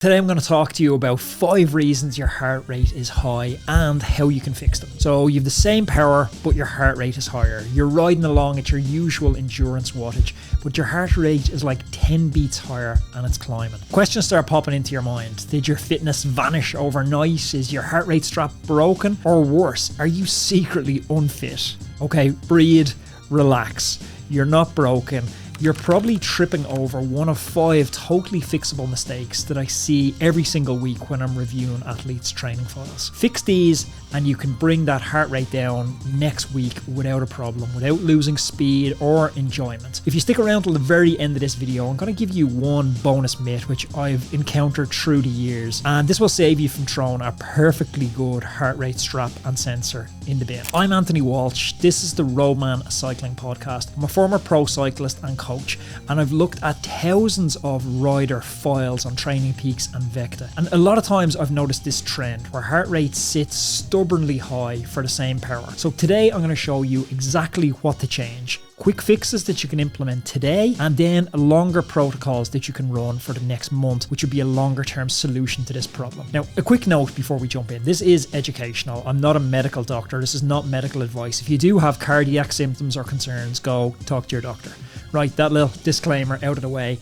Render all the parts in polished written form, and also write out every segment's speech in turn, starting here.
Today I'm going to talk to you about 5 reasons your heart rate is high and how you can fix them. So you have the same power, but your heart rate is higher. You're riding along at your usual endurance wattage, but your heart rate is like 10 beats higher and it's climbing. Questions start popping into your mind. Did your fitness vanish overnight? Is your heart rate strap broken? Or worse, are you secretly unfit? Okay, breathe, relax. You're not broken. You're probably tripping over one of 5 totally fixable mistakes that I see every single week when I'm reviewing athletes' training files. Fix these and you can bring that heart rate down next week without a problem, without losing speed or enjoyment. If you stick around till the very end of this video, I'm going to give you one bonus myth which I've encountered through the years, and this will save you from throwing a perfectly good heart rate strap and sensor in the bin. I'm Anthony Walsh. This is the Roadman cycling podcast. I'm a former pro cyclist and coach, and I've looked at thousands of rider files on Training Peaks and Vecta, and a lot of times I've noticed this trend where heart rate sits stubbornly high for the same power. So today I'm going to show you exactly what to change, quick fixes that you can implement today, and then longer protocols that you can run for the next month, which would be a longer term solution to this problem. Now, a quick note before we jump in. This is educational. I'm not a medical doctor. This is not medical advice. If you do have cardiac symptoms or concerns, go talk to your doctor. Right, that little disclaimer out of the way.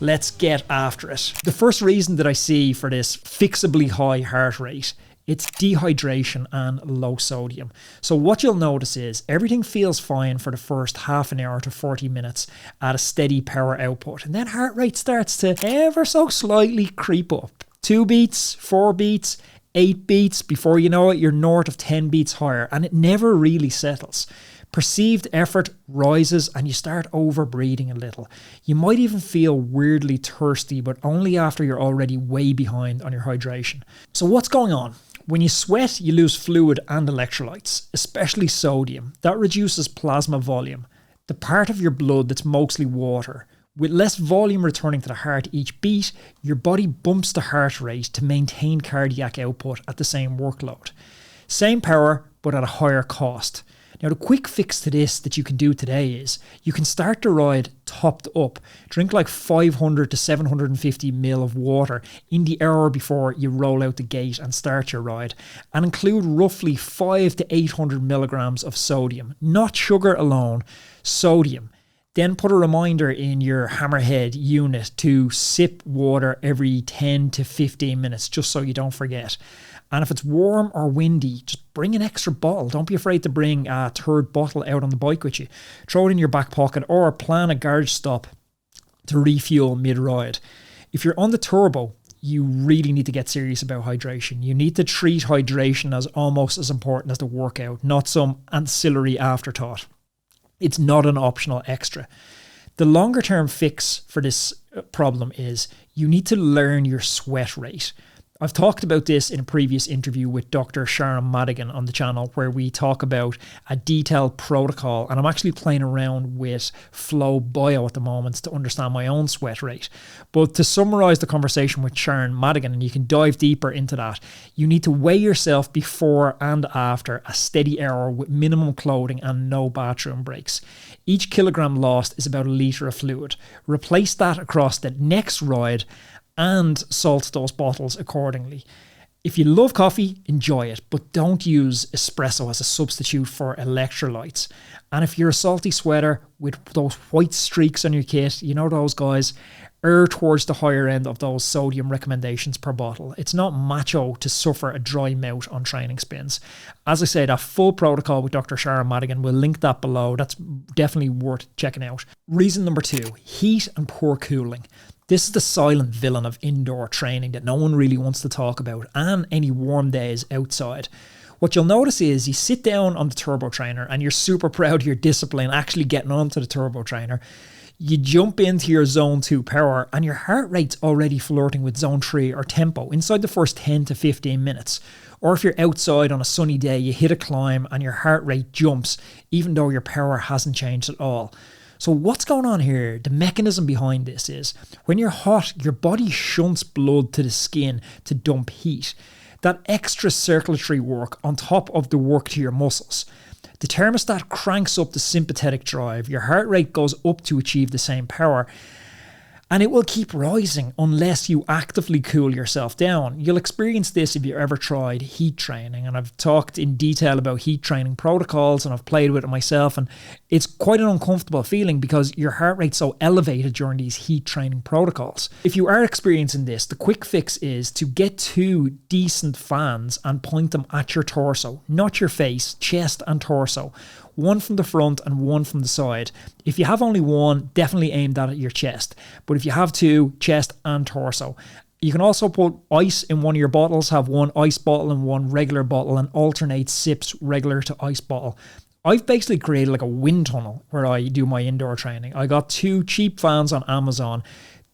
Let's get after it. The first reason that I see for this fixably high heart rate, it's dehydration and low sodium. So what you'll notice is everything feels fine for the first half an hour to 40 minutes at a steady power output. And then heart rate starts to ever so slightly creep up. 2 beats, 4 beats, 8 beats. Before you know it, you're north of 10 beats higher, and it never really settles. Perceived effort rises and you start over breathing a little. You might even feel weirdly thirsty, but only after you're already way behind on your hydration. So what's going on? When you sweat, you lose fluid and electrolytes, especially sodium. That reduces plasma volume, the part of your blood that's mostly water. With less volume returning to the heart each beat, your body bumps the heart rate to maintain cardiac output at the same workload. Same power, but at a higher cost. Now, the quick fix to this that you can do today is you can start the ride topped up. Drink like 500 to 750 ml of water in the hour before you roll out the gate and start your ride, and include roughly 5 to 800 milligrams of sodium, not sugar alone, sodium. Then put a reminder in your hammerhead unit to sip water every 10 to 15 minutes, just so you don't forget. And if it's warm or windy, just bring an extra bottle. Don't be afraid to bring a third bottle out on the bike with you. Throw it in your back pocket or plan a garage stop to refuel mid-ride. If you're on the turbo, you really need to get serious about hydration. You need to treat hydration as almost as important as the workout, not some ancillary afterthought. It's not an optional extra. The longer term fix for this problem is you need to learn your sweat rate. I've talked about this in a previous interview with Dr. Sharon Madigan on the channel, where we talk about a detailed protocol, and I'm actually playing around with Flow Bio at the moment to understand my own sweat rate. But to summarize the conversation with Sharon Madigan, and you can dive deeper into that, you need to weigh yourself before and after a steady hour with minimum clothing and no bathroom breaks. Each kilogram lost is about a litre of fluid. Replace that across the next ride and salt those bottles accordingly. If you love coffee, enjoy it, but don't use espresso as a substitute for electrolytes. And if you're a salty sweater with those white streaks on your kit, you know those guys, err towards the higher end of those sodium recommendations per bottle. It's not macho to suffer a dry mouth on training spins. As I say, that full protocol with Dr. Sharon Madigan, we'll link that below. That's definitely worth checking out. Reason number 2, heat and poor cooling. This is the silent villain of indoor training that no one really wants to talk about, and any warm days outside. What you'll notice is you sit down on the turbo trainer and you're super proud of your discipline actually getting onto the turbo trainer. You jump into your zone 2 power and your heart rate's already flirting with zone 3 or tempo inside the first 10 to 15 minutes. Or if you're outside on a sunny day, you hit a climb and your heart rate jumps even though your power hasn't changed at all. So what's going on here? The mechanism behind this is when you're hot, your body shunts blood to the skin to dump heat. That extra circulatory work on top of the work to your muscles. The thermostat cranks up the sympathetic drive. Your heart rate goes up to achieve the same power. And it will keep rising unless you actively cool yourself down. You'll experience this if you ever tried heat training. And I've talked in detail about heat training protocols and I've played with it myself. And it's quite an uncomfortable feeling because your heart rate's so elevated during these heat training protocols. If you are experiencing this, the quick fix is to get 2 decent fans and point them at your torso, not your face, chest and torso. One from the front and one from the side. If you have only one, definitely aim that at your chest. But if you have 2, chest and torso. You can also put ice in one of your bottles, have one ice bottle and one regular bottle and alternate sips regular to ice bottle. I've basically created like a wind tunnel where I do my indoor training. I got 2 cheap fans on Amazon.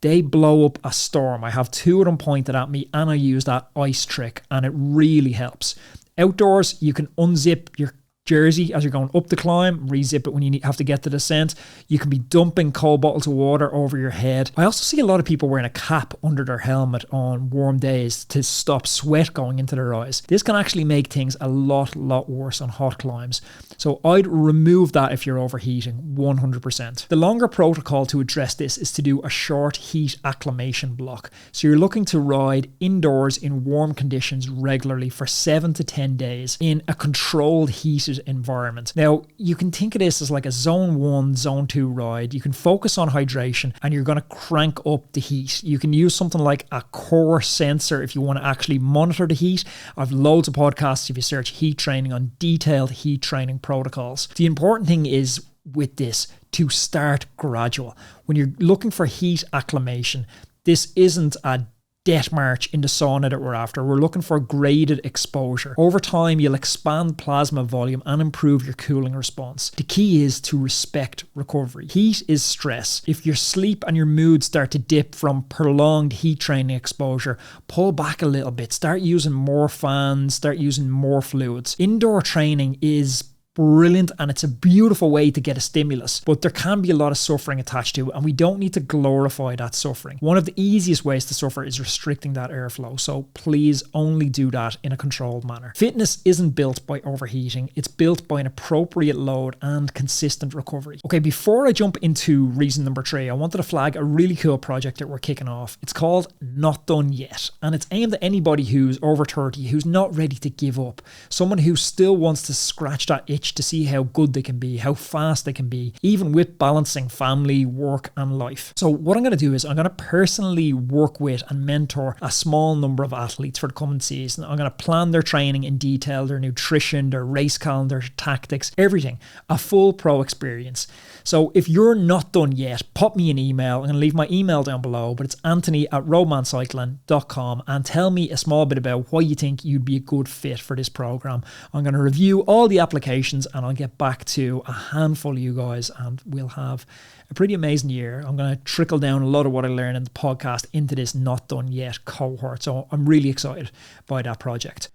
They blow up a storm. I have 2 of them pointed at me and I use that ice trick and it really helps. Outdoors, you can unzip your jersey as you're going up the climb, re-zip it when you have to get to the descent. You can be dumping cold bottles of water over your head. I also see a lot of people wearing a cap under their helmet on warm days to stop sweat going into their eyes. This can actually make things a lot worse on hot climbs. So I'd remove that if you're overheating, 100%. The longer protocol to address this is to do a short heat acclimation block. So you're looking to ride indoors in warm conditions regularly for 7 to 10 days in a controlled heated environment. Now, you can think of this as like a zone 1, zone 2 ride. You can focus on hydration and you're going to crank up the heat. You can use something like a core sensor if you want to actually monitor the heat. I've loads of podcasts if you search heat training on detailed heat training protocols. The important thing is with this to start gradual. When you're looking for heat acclimation, this isn't a death march in the sauna that we're after. We're looking for graded exposure. Over time, you'll expand plasma volume and improve your cooling response. The key is to respect recovery. Heat is stress. If your sleep and your mood start to dip from prolonged heat training exposure, pull back a little bit. Start using more fans, start using more fluids. Indoor training is brilliant and it's a beautiful way to get a stimulus, but there can be a lot of suffering attached to it and we don't need to glorify that suffering. One of the easiest ways to suffer is restricting that airflow, so please only do that in a controlled manner. Fitness isn't built by overheating, it's built by an appropriate load and consistent recovery. Okay, before I jump into reason number 3, I wanted to flag a really cool project that we're kicking off. It's called Not Done Yet, and it's aimed at anybody who's over 30 who's not ready to give up, someone who still wants to scratch that itch to see how good they can be, how fast they can be, even with balancing family, work and life. So what I'm going to do is I'm going to personally work with and mentor a small number of athletes for the coming season. I'm going to plan their training in detail, their nutrition, their race calendar, tactics, everything. A full pro experience. So if you're not done yet, pop me an email. I'm going to leave my email down below, but it's anthony@roadmancycling.com and tell me a small bit about why you think you'd be a good fit for this program. I'm going to review all the applications and I'll get back to a handful of you guys and we'll have a pretty amazing year. I'm going to trickle down a lot of what I learned in the podcast into this Not Done Yet cohort. So I'm really excited by that project.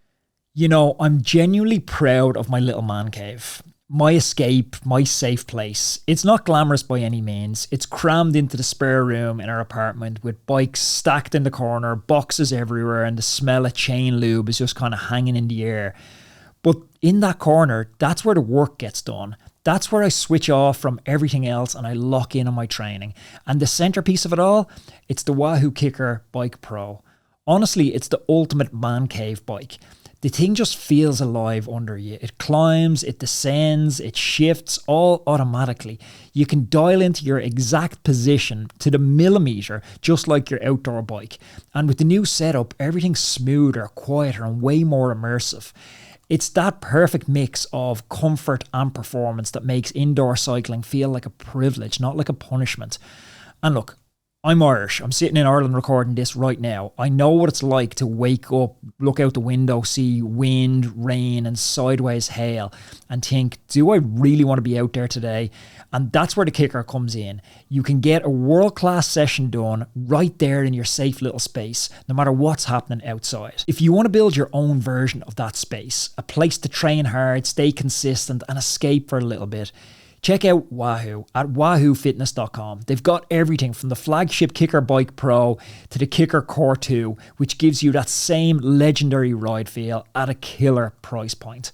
You know, I'm genuinely proud of my little man cave. My escape, my safe place. It's not glamorous by any means. It's crammed into the spare room in our apartment with bikes stacked in the corner, boxes everywhere, and the smell of chain lube is just kind of hanging in the air. But in that corner, that's where the work gets done. That's where I switch off from everything else and I lock in on my training. And the centerpiece of it all, it's the WAHOO Kicker Bike Pro. Honestly, it's the ultimate man cave bike. The thing just feels alive under you. It climbs, it descends, it shifts all automatically. You can dial into your exact position to the millimeter, just like your outdoor bike. And with the new setup, everything's smoother, quieter, and way more immersive. It's that perfect mix of comfort and performance that makes indoor cycling feel like a privilege, not like a punishment. And look, I'm Irish. I'm sitting in Ireland recording this right now. I know what it's like to wake up, look out the window, see wind, rain, and sideways hail, and think, do I really want to be out there today? And that's where the kicker comes in. You can get a world-class session done right there in your safe little space, no matter what's happening outside. If you want to build your own version of that space, a place to train hard, stay consistent, and escape for a little bit, check out WAHOO at wahoofitness.com. They've got everything from the flagship Kicker Bike Pro to the Kicker Core 2, which gives you that same legendary ride feel at a killer price point.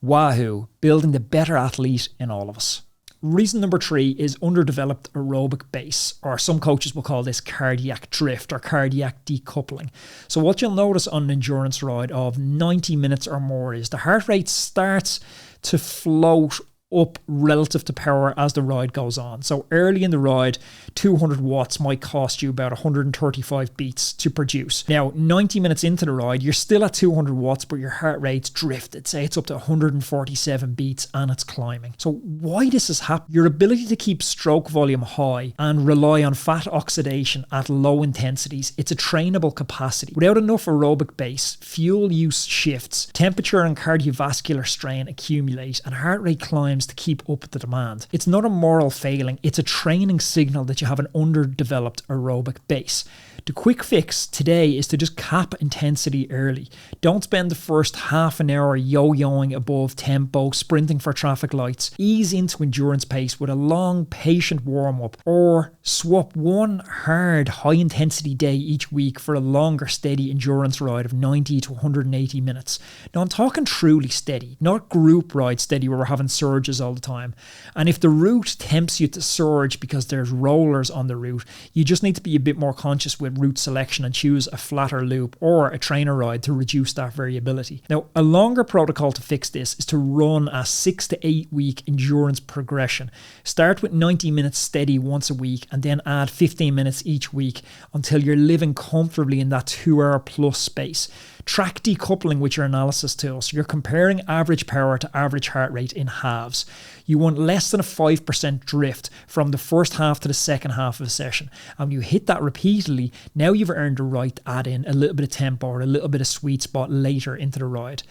WAHOO, building the better athlete in all of us. Reason number 3 is underdeveloped aerobic base, or some coaches will call this cardiac drift or cardiac decoupling. So what you'll notice on an endurance ride of 90 minutes or more is the heart rate starts to float up relative to power as the ride goes on. So early in the ride, 200 watts might cost you about 135 beats to produce. Now, 90 minutes into the ride, you're still at 200 watts, but your heart rate's drifted. Say it's up to 147 beats and it's climbing. So why this is happening? Your ability to keep stroke volume high and rely on fat oxidation at low intensities, it's a trainable capacity. Without enough aerobic base, fuel use shifts, temperature and cardiovascular strain accumulate, and heart rate climbs to keep up with the demand. It's not a moral failing, it's a training signal that you have an underdeveloped aerobic base. The quick fix today is to just cap intensity early. Don't spend the first half an hour yo-yoing above tempo, sprinting for traffic lights. Ease into endurance pace with a long, patient warm-up, or swap one hard, high-intensity day each week for a longer, steady endurance ride of 90 to 180 minutes. Now, I'm talking truly steady, not group ride steady where we're having surges all the time. And if the route tempts you to surge because there's rollers on the route, you just need to be a bit more conscious with route selection and choose a flatter loop or a trainer ride to reduce that variability. Now, a longer protocol to fix this is to run a 6 to 8 week endurance progression. Start with 90 minutes steady once a week and then add 15 minutes each week until you're living comfortably in that 2 hour plus space. Track decoupling with your analysis tool, so you're comparing average power to average heart rate in halves. You want less than a 5% drift from the first half to the second half of a session. And when you hit that repeatedly, now you've earned the right to add in a little bit of tempo or a little bit of sweet spot later into the ride.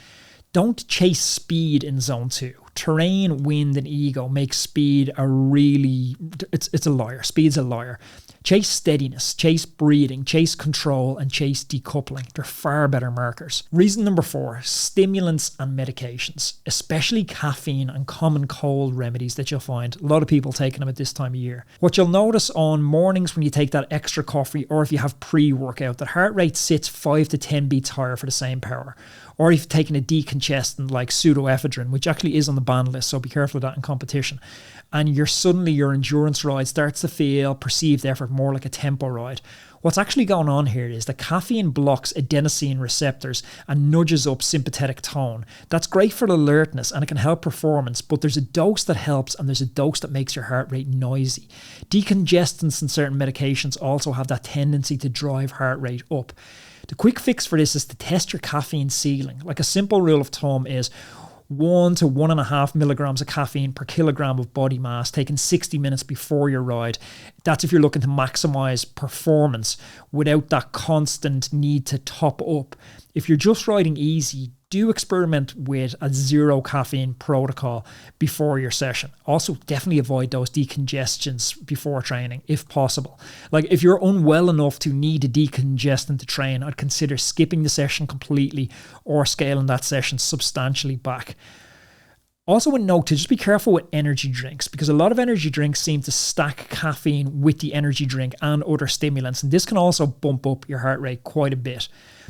Don't chase speed in zone 2. Terrain, wind, and ego make speed it's a liar. Speed's a liar. Chase steadiness, chase breathing, chase control, and chase decoupling. They're far better markers. Reason number 4, stimulants and medications, especially caffeine and common cold remedies that you'll find. A lot of people taking them at this time of year. What you'll notice on mornings when you take that extra coffee or if you have pre-workout, that heart rate sits 5 to 10 beats higher for the same power. Or if you've taken a decongestant like pseudoephedrine, which actually is on the ban list, so be careful of that in competition. And your endurance ride starts to feel perceived effort more like a tempo ride. What's actually going on here is that caffeine blocks adenosine receptors and nudges up sympathetic tone. That's great for alertness and it can help performance, but there's a dose that helps and there's a dose that makes your heart rate noisy. Decongestants and certain medications also have that tendency to drive heart rate up. The quick fix for this is to test your caffeine ceiling. Like a simple rule of thumb is 1 to 1.5 milligrams of caffeine per kilogram of body mass taken 60 minutes before your ride. That's if you're looking to maximize performance without that constant need to top up. If you're just riding easy, do experiment with a 0 caffeine protocol before your session. Also, definitely avoid those decongestions before training if possible. Like if you're unwell enough to need a decongestant to train, I'd consider skipping the session completely or scaling that session substantially back. Also, a note to just be careful with energy drinks, because a lot of energy drinks seem to stack caffeine with the energy drink and other stimulants, and this can also bump up your heart rate quite a bit.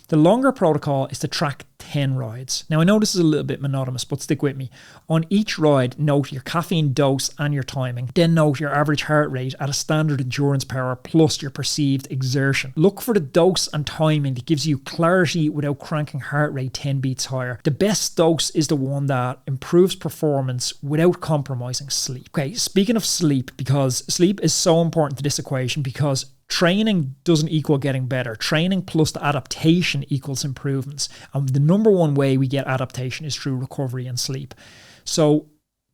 The longer protocol is to track 10 rides. Now, I know this is a little bit monotonous, but stick with me. On each ride, note your caffeine dose and your timing. Then note your average heart rate at a standard endurance power plus your perceived exertion. Look for the dose and timing that gives you clarity without cranking heart rate 10 beats higher. The best dose is the one that improves performance without compromising sleep. Okay, speaking of sleep, because sleep is so important to this equation, because training doesn't equal getting better. Training plus the adaptation equals improvements. And the number one way we get adaptation is through recovery and sleep. So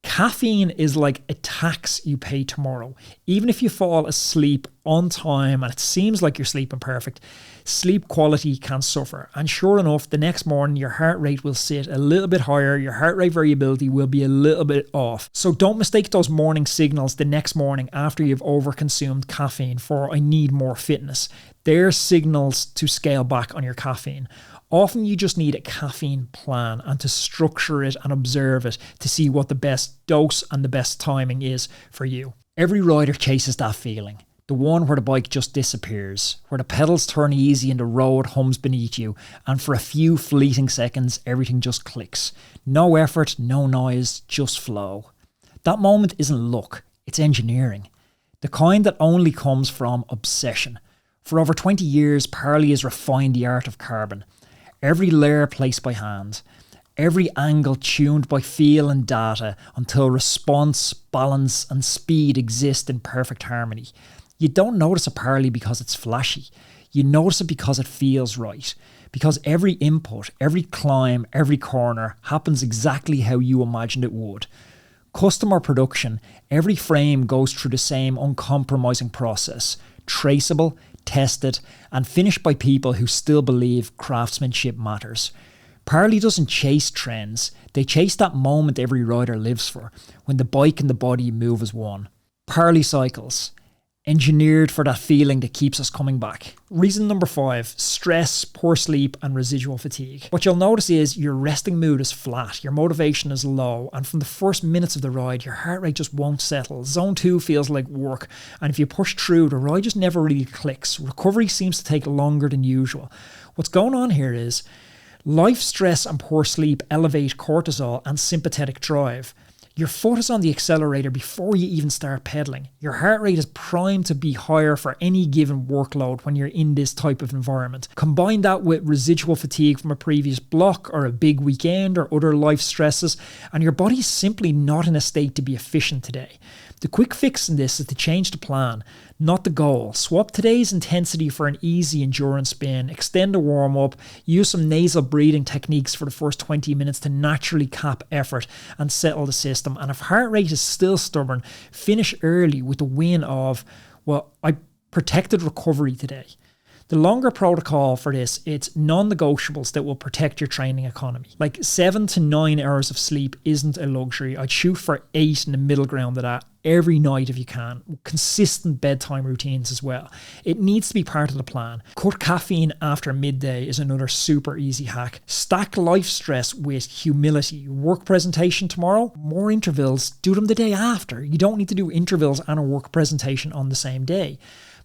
caffeine is like a tax you pay tomorrow. Even if you fall asleep on time and it seems like you're sleeping perfect, sleep quality can suffer. And sure enough, the next morning your heart rate will sit a little bit higher, your heart rate variability will be a little bit off. So don't mistake those morning signals the next morning after you've overconsumed caffeine for I need more fitness. They're signals to scale back on your caffeine. Often you just need a caffeine plan and to structure it and observe it to see what the best dose and the best timing is for you. Every rider chases that feeling. The one where the bike just disappears, where the pedals turn easy and the road hums beneath you, and for a few fleeting seconds, everything just clicks. No effort, no noise, just flow. That moment isn't luck, it's engineering. The kind that only comes from obsession. For over 20 years, Parlee has refined the art of carbon. Every layer placed by hand. Every angle tuned by feel and data until response, balance and speed exist in perfect harmony. You don't notice a Parlee because it's flashy. You notice it because it feels right. Because every input, every climb, every corner happens exactly how you imagined it would. Custom or production, every frame goes through the same uncompromising process. Traceable, tested, and finished by people who still believe craftsmanship matters. Parlee doesn't chase trends, they chase that moment every rider lives for, when the bike and the body move as one. Parlee Cycles, engineered for that feeling that keeps us coming back. Reason number 5, stress, poor sleep and residual fatigue. What you'll notice is your resting mood is flat, your motivation is low, and from the first minutes of the ride, your heart rate just won't settle. Zone 2 feels like work, and if you push through, the ride just never really clicks. Recovery seems to take longer than usual. What's going on here is life stress and poor sleep elevate cortisol and sympathetic drive. Your foot is on the accelerator before you even start pedaling. Your heart rate is primed to be higher for any given workload when you're in this type of environment. Combine that with residual fatigue from a previous block or a big weekend or other life stresses, and your body's simply not in a state to be efficient today. The quick fix in this is to change the plan, not the goal. Swap today's intensity for an easy endurance spin, extend the warm-up, use some nasal breathing techniques for the first 20 minutes to naturally cap effort and settle the system. And if heart rate is still stubborn, finish early with the win of, well, I protected recovery today. The longer protocol for this, it's non-negotiables that will protect your training economy. Like 7 to 9 hours of sleep isn't a luxury. I'd shoot for 8 in the middle ground of that every night if you can. Consistent bedtime routines as well. It needs to be part of the plan. Cut caffeine after midday is another super easy hack. Stack life stress with humility. Work presentation tomorrow, more intervals, do them the day after. You don't need to do intervals and a work presentation on the same day.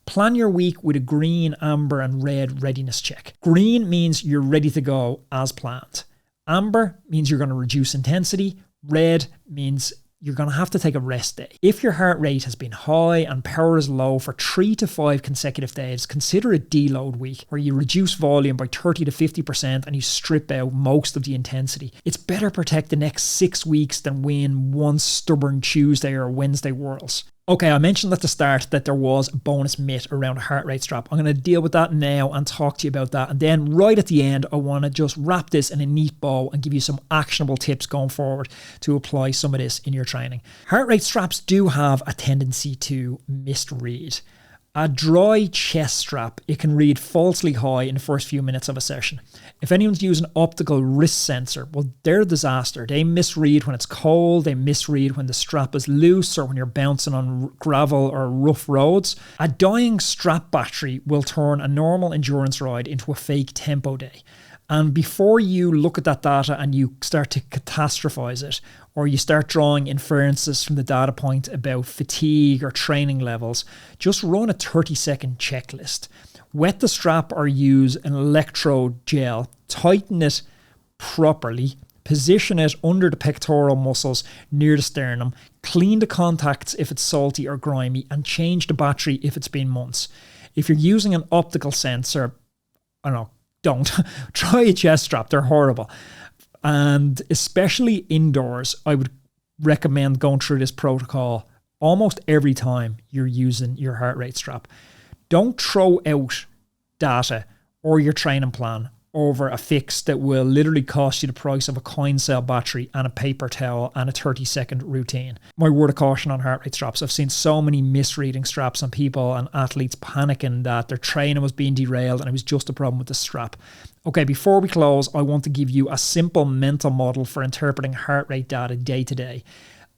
Plan your week with a green, amber and red readiness check. Green means you're ready to go as planned. Amber means you're going to reduce intensity. Red means you're going to have to take a rest day. If your heart rate has been high and power is low for 3 to 5 consecutive days, consider a deload week where you reduce volume by 30 to 50% and you strip out most of the intensity. It's better protect the next 6 weeks than win one stubborn Tuesday or Wednesday Worlds. Okay, I mentioned at the start that there was a bonus myth around a heart rate strap. I'm going to deal with that now and talk to you about that. And then right at the end, I want to just wrap this in a neat bow and give you some actionable tips going forward to apply some of this in your training. Heart rate straps do have a tendency to misread. A dry chest strap, it can read falsely high in the first few minutes of a session. If anyone's using an optical wrist sensor, well, they're a disaster. They misread when it's cold, they misread when the strap is loose or when you're bouncing on gravel or rough roads. A dying strap battery will turn a normal endurance ride into a fake tempo day. And before you look at that data and you start to catastrophize it, or you start drawing inferences from the data point about fatigue or training levels, just run a 30-second checklist. Wet the strap or use an electrode gel, tighten it properly, position it under the pectoral muscles near the sternum, clean the contacts if it's salty or grimy, and change the battery if it's been months. If you're using an optical sensor, I don't know, don't. Try a chest strap, they're horrible. And especially indoors, I would recommend going through this protocol almost every time you're using your heart rate strap. Don't throw out data or your training plan over a fix that will literally cost you the price of a coin cell battery and a paper towel and a 30-second routine. My word of caution on heart rate straps. I've seen so many misreading straps on people and athletes panicking that their training was being derailed and it was just a problem with the strap. Okay, before we close, I want to give you a simple mental model for interpreting heart rate data day to day.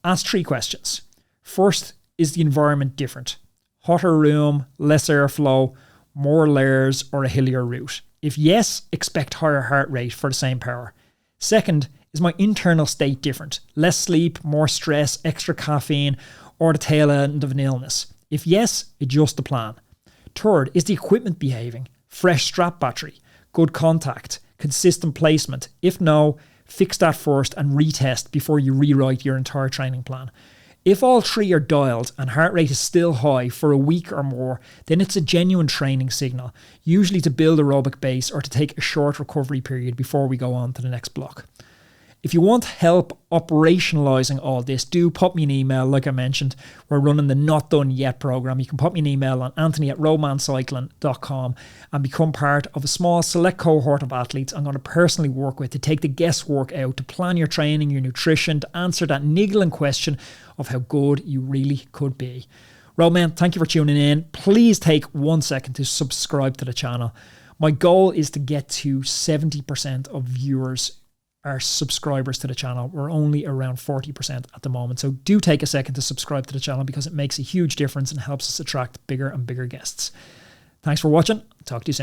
Ask 3 questions. First, is the environment different? Hotter room, less airflow, more layers, or a hillier route? If yes, expect higher heart rate for the same power. Second, is my internal state different? Less sleep, more stress, extra caffeine, or the tail end of an illness? If yes, adjust the plan. Third, is the equipment behaving? Fresh strap battery, good contact, consistent placement? If no, fix that first and retest before you rewrite your entire training plan. If all three are dialed and heart rate is still high for a week or more, then it's a genuine training signal, usually to build aerobic base or to take a short recovery period before we go on to the next block. If you want help operationalizing all this, do pop me an email. Like I mentioned, we're running the Not Done Yet program. You can pop me an email on anthony@roadmancycling.com and become part of a small select cohort of athletes I'm going to personally work with to take the guesswork out, to plan your training, your nutrition, to answer that niggling question of how good you really could be. Roadman, thank you for tuning in. Please take 1 second to subscribe to the channel. My goal is to get to 70% of viewers are subscribers to the channel. We're only around 40% at the moment. So do take a second to subscribe to the channel because it makes a huge difference and helps us attract bigger and bigger guests. Thanks for watching. Talk to you soon.